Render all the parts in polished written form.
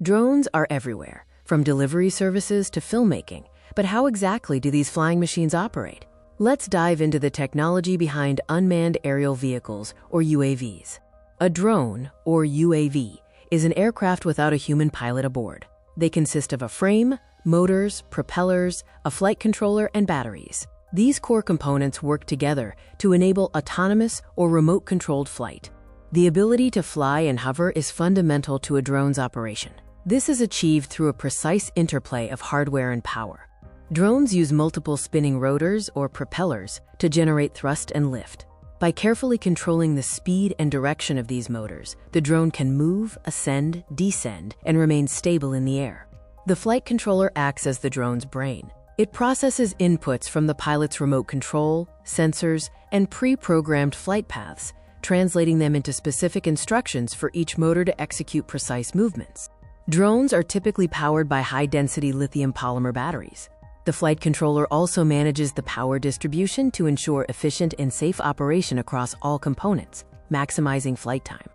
Drones are everywhere, from delivery services to filmmaking. But how exactly do these flying machines operate? Let's dive into the technology behind unmanned aerial vehicles, or UAVs. A drone, or UAV, is an aircraft without a human pilot aboard. They consist of a frame, motors, propellers, a flight controller, and batteries. These core components work together to enable autonomous or remote-controlled flight. The ability to fly and hover is fundamental to a drone's operation. This is achieved through a precise interplay of hardware and power. Drones use multiple spinning rotors or propellers to generate thrust and lift. By carefully controlling the speed and direction of these motors, the drone can move, ascend, descend, and remain stable in the air. The flight controller acts as the drone's brain. It processes inputs from the pilot's remote control, sensors, and pre-programmed flight paths, translating them into specific instructions for each motor to execute precise movements. Drones are typically powered by high-density lithium polymer batteries. The flight controller also manages the power distribution to ensure efficient and safe operation across all components, maximizing flight time.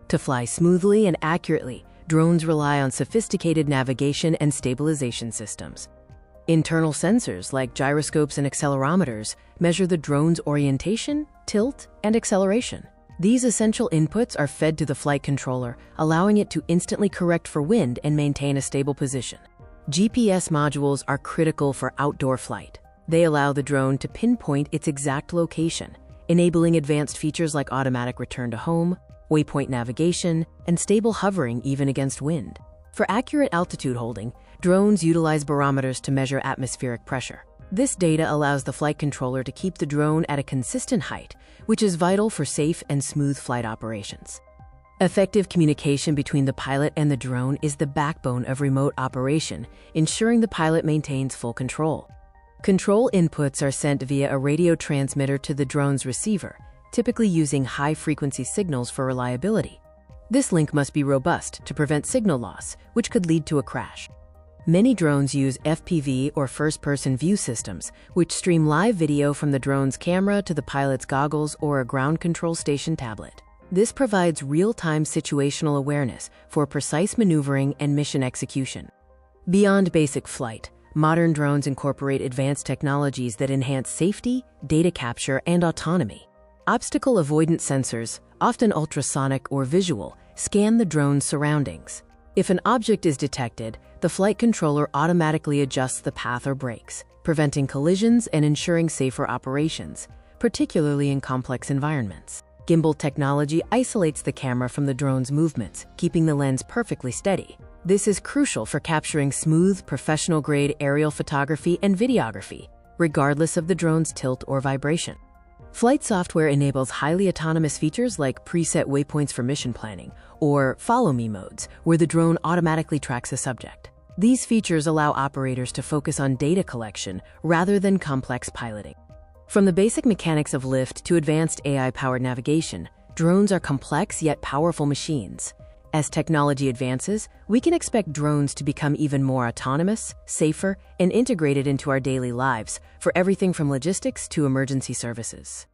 To fly smoothly and accurately, drones rely on sophisticated navigation and stabilization systems. Internal sensors like gyroscopes and accelerometers measure the drone's orientation, tilt, and acceleration. These essential inputs are fed to the flight controller, allowing it to instantly correct for wind and maintain a stable position. GPS modules are critical for outdoor flight. They allow the drone to pinpoint its exact location, enabling advanced features like automatic return to home, waypoint navigation, and stable hovering even against wind. For accurate altitude holding, drones utilize barometers to measure atmospheric pressure. This data allows the flight controller to keep the drone at a consistent height, which is vital for safe and smooth flight operations. Effective communication between the pilot and the drone is the backbone of remote operation, ensuring the pilot maintains full control. Control inputs are sent via a radio transmitter to the drone's receiver, typically using high-frequency signals for reliability. This link must be robust to prevent signal loss, which could lead to a crash. Many drones use FPV or first-person view systems, which stream live video from the drone's camera to the pilot's goggles or a ground control station tablet. This provides real-time situational awareness for precise maneuvering and mission execution. Beyond basic flight, modern drones incorporate advanced technologies that enhance safety, data capture, and autonomy. Obstacle avoidance sensors, often ultrasonic or visual, scan the drone's surroundings. If an object is detected, the flight controller automatically adjusts the path or brakes, preventing collisions and ensuring safer operations, particularly in complex environments. Gimbal technology isolates the camera from the drone's movements, keeping the lens perfectly steady. This is crucial for capturing smooth, professional-grade aerial photography and videography, regardless of the drone's tilt or vibration. Flight software enables highly autonomous features like preset waypoints for mission planning, or follow-me modes, where the drone automatically tracks a subject. These features allow operators to focus on data collection rather than complex piloting. From the basic mechanics of lift to advanced AI-powered navigation, drones are complex yet powerful machines. As technology advances, we can expect drones to become even more autonomous, safer, and integrated into our daily lives for everything from logistics to emergency services.